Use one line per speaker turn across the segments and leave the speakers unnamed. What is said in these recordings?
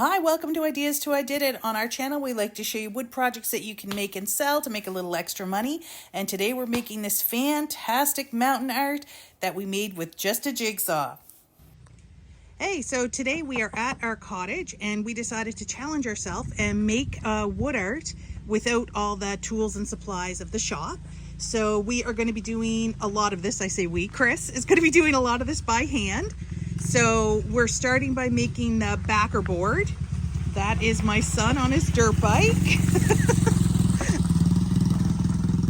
Hi, welcome to Ideas to I Did It. On our channel, we like to show you wood projects that you can make and sell to make a little extra money. And today we're making this fantastic mountain art that we made with just a jigsaw. Hey, so today we are at our cottage and we decided to challenge ourselves and make wood art without all the tools and supplies of the shop. So we are going to be doing a lot of this. I say we, Chris is going to be doing a lot of this by hand. So we're starting by making the backer board. That is my son on his dirt bike.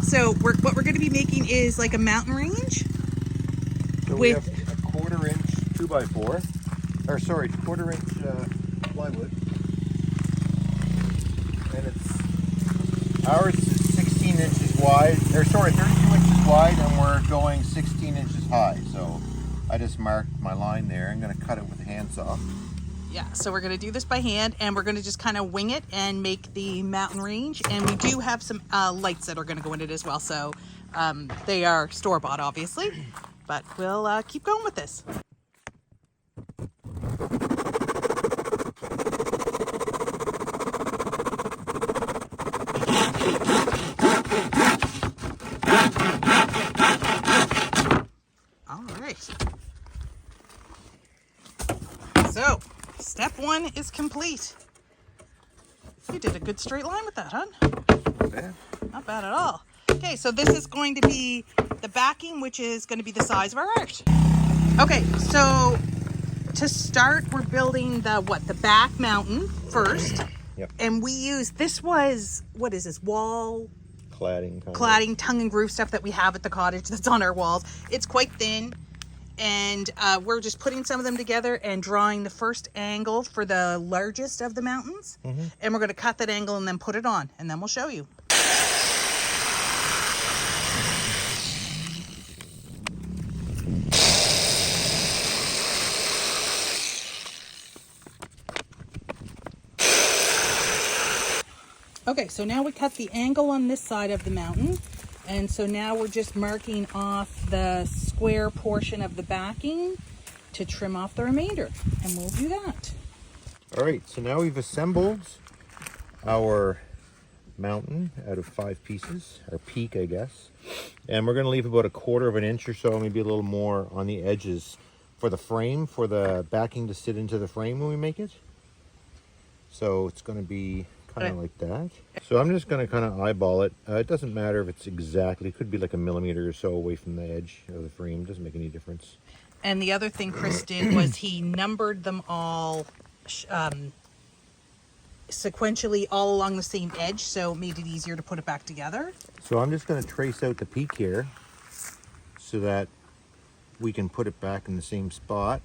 So what we're going to be making is like a mountain range.
So we have a 1/4 inch 2x4, or sorry, 1/4 inch plywood, and ours is 16 inches wide, or sorry, 32 inches wide, and we're going 16 inches high. So I just marked my line there. I'm going to cut it with a handsaw.
Yeah, so we're going to do this by hand, and we're going to just kind of wing it and make the mountain range. And we do have some lights that are going to go in it as well. So they are store-bought, obviously, but we'll keep going with this. All right. So, step one is complete. You did a good straight line with that, huh?
Not bad.
Not bad at all. Okay, so this is going to be the backing, which is going to be the size of our art. Okay, so to start, we're building the back mountain first.
Yep.
And we use, this was, what is this, wall
Cladding,
tongue and groove stuff that we have at the cottage that's on our walls. It's quite thin. And we're just putting some of them together and drawing the first angle for the largest of the mountains. Mm-hmm. And we're going to cut that angle and then put it on, and then we'll show you. Okay, so now we cut the angle on this side of the mountain. And so now we're just marking off the square portion of the backing to trim off the remainder. And we'll do that.
All right, so now we've assembled our mountain out of 5 pieces, our peak, I guess. And we're going to leave about a 1/4 inch or so, maybe a little more on the edges for the frame, for the backing to sit into the frame when we make it. So it's going to be kind of like that. So I'm just going to kind of eyeball it. It doesn't matter if it's exactly, it could be like a millimeter or so away from the edge of the frame. It doesn't make any difference.
And the other thing Chris did was he numbered them all sequentially all along the same edge, so it made it easier to put it back together.
So I'm just going to trace out the peak here so that we can put it back in the same spot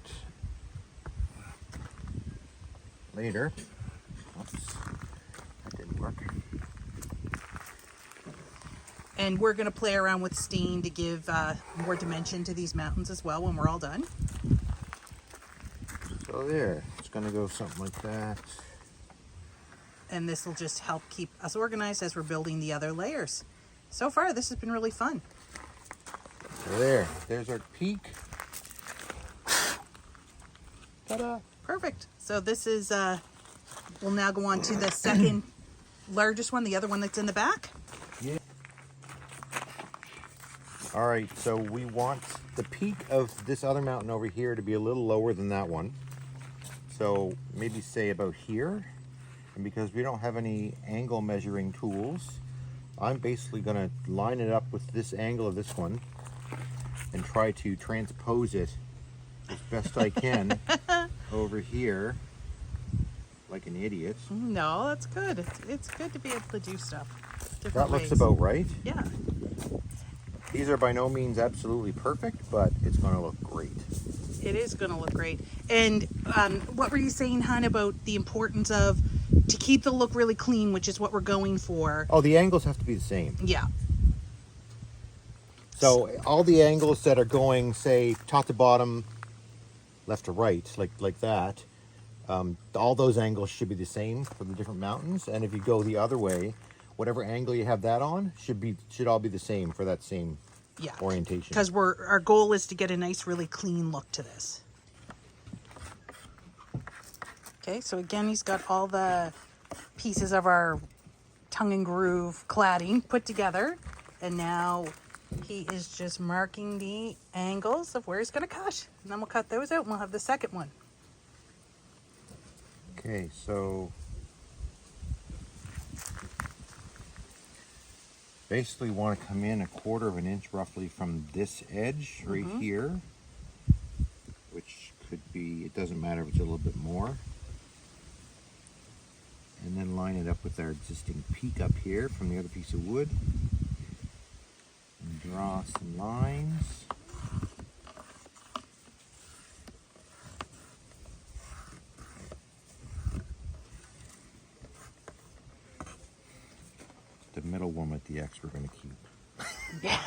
later. Oops. That didn't work.
And we're going to play around with stain to give more dimension to these mountains as well when we're all done.
So there, it's going to go something like that.
And this will just help keep us organized as we're building the other layers. So far, this has been really fun.
So there's our peak. Ta-da!
Perfect. So this is, we'll now go on to the second largest one, the other one that's in the back.
Yeah. All right, so we want the peak of this other mountain over here to be a little lower than that one. So maybe say about here. And because we don't have any angle measuring tools, I'm basically going to line it up with this angle of this one and try to transpose it as best I can over here like an idiot.
No, that's good. It's good to be able to do stuff different
That looks
ways.
about right.
Yeah.
These are by no means absolutely perfect, but it's going to look great.
It is going to look great. And what were you saying, hon, about the importance of to keep the look really clean, which is what we're going for?
Oh, the angles have to be the same.
Yeah.
So all the angles that are going, say, top to bottom, left to right, like that, all those angles should be the same for the different mountains. And if you go the other way, whatever angle you have that on should all be the same for that same orientation.
Because our goal is to get a nice, really clean look to this. Okay, so again, he's got all the pieces of our tongue and groove cladding put together. And now he is just marking the angles of where he's going to cut. And then we'll cut those out and we'll have the second one.
Okay, so basically want to come in 1/4 of an inch roughly from this edge right here, which could be, it doesn't matter if it's a little bit more. And then line it up with our existing peak up here from the other piece of wood. And draw some lines. The middle one with the X we're going to keep.
Yeah,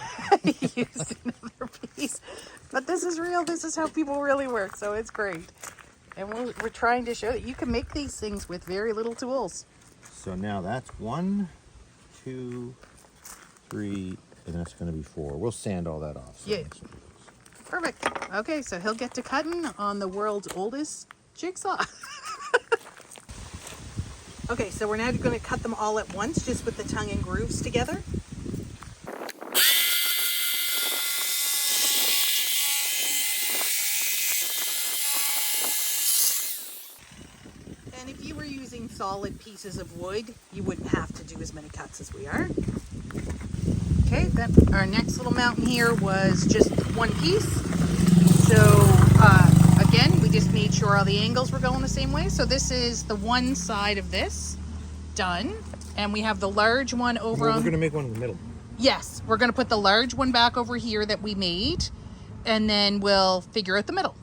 he used another piece. But this is real. This is how people really work. So it's great. And we're trying to show that you can make these things with very little tools.
So now that's 1, 2, 3, and that's going to be 4. We'll sand all that off. So
Yeah. Perfect. Okay, so he'll get to cutting on the world's oldest jigsaw. Okay, so we're now going to cut them all at once, just with the tongue and grooves together. And if you were using solid pieces of wood, you wouldn't have to do as many cuts as we are. Okay, then our next little mountain here was just one piece. So again, we just made sure all the angles were going the same way. So this is the one side of this done. And we have the large one over
We're
on...
going to make one in the middle.
Yes, we're going to put the large one back over here that we made. And then we'll figure out the middle.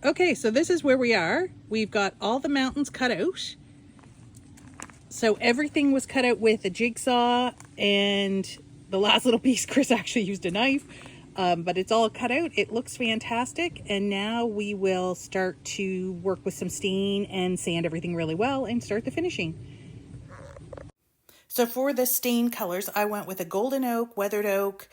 Okay, so this is where we are. We've got all the mountains cut out. So everything was cut out with a jigsaw, and the last little piece, Chris actually used a knife, but it's all cut out. It looks fantastic. And now we will start to work with some stain and sand everything really well and start the finishing. So for the stain colors, I went with a golden oak, weathered oak,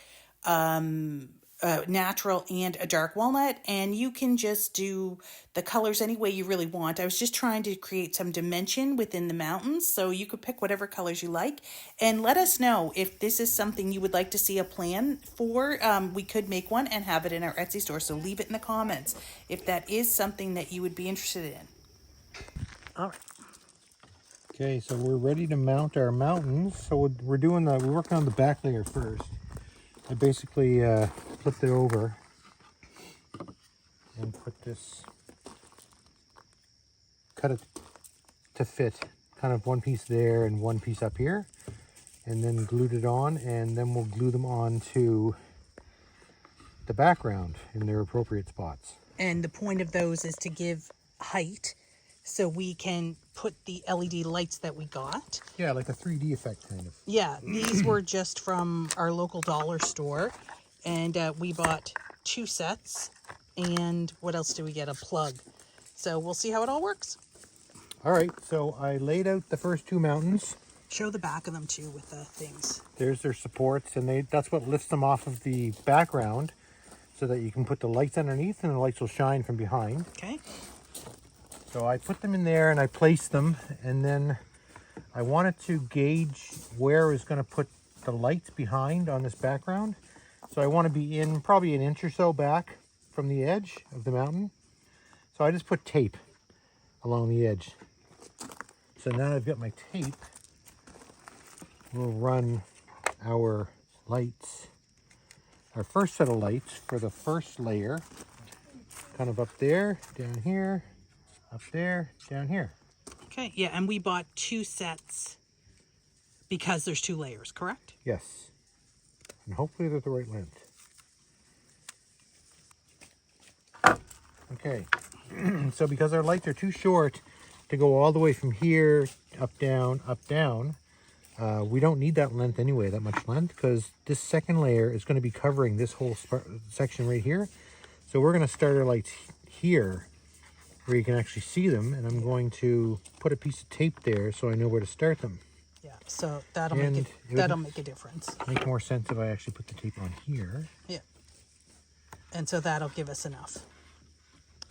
natural, and a dark walnut, and you can just do the colors any way you really want. I was just trying to create some dimension within the mountains, so you could pick whatever colors you like, and let us know if this is something you would like to see a plan for. We could make one and have it in our Etsy store, so leave it in the comments if that is something that you would be interested in. All right.
Okay, so we're ready to mount our mountains. So we're working on the back layer first. I basically flipped it over and put this, cut it to fit, kind of one piece there and one piece up here, and then glued it on, and then we'll glue them on to the background in their appropriate spots.
And the point of those is to give height so we can put the LED lights that we got.
Yeah, like a 3D effect kind of.
Yeah, these were just from our local dollar store, and we bought 2 sets, and what else do we get? A plug. So we'll see how it all works.
All right, so I laid out the first 2 mountains.
Show the back of them too with the things.
There's their supports, and that's what lifts them off of the background so that you can put the lights underneath and the lights will shine from behind.
Okay.
So I put them in there and I placed them, and then I wanted to gauge where I was going to put the lights behind on this background. So I want to be in probably an inch or so back from the edge of the mountain. So I just put tape along the edge. So now I've got my tape. We'll run our lights, our first set of lights for the first layer, kind of up there, down here, up there, down here.
Okay, yeah, and we bought 2 sets because there's 2 layers, correct?
Yes. And hopefully they're the right length. Okay. So because our lights are too short to go all the way from here, up, down, we don't need that length anyway, that much length, because this second layer is going to be covering this whole section right here. So we're going to start our lights here, where you can actually see them, and I'm going to put a piece of tape there so I know where to start them.
Yeah, so that'll make a difference.
Make more sense if I actually put the tape on here.
Yeah. And so that'll give us enough.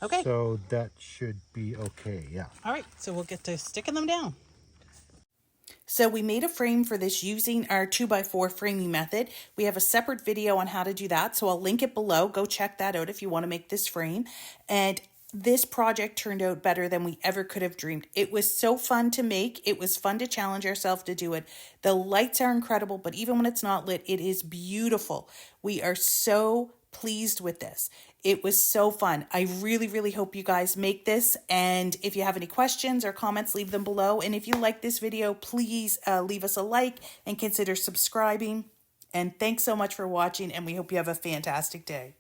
Okay.
So that should be okay, yeah.
All right, so we'll get to sticking them down. So we made a frame for this using our 2x4 framing method. We have a separate video on how to do that, so I'll link it below. Go check that out if you want to make this frame. And this project turned out better than we ever could have dreamed. It was so fun to make. It was fun to challenge ourselves to do it. The lights are incredible, but even when it's not lit, it is beautiful. We are so pleased with this. It was so fun. I really, really hope you guys make this. And if you have any questions or comments, leave them below. And if you like this video, please leave us a like and consider subscribing. And thanks so much for watching, and we hope you have a fantastic day.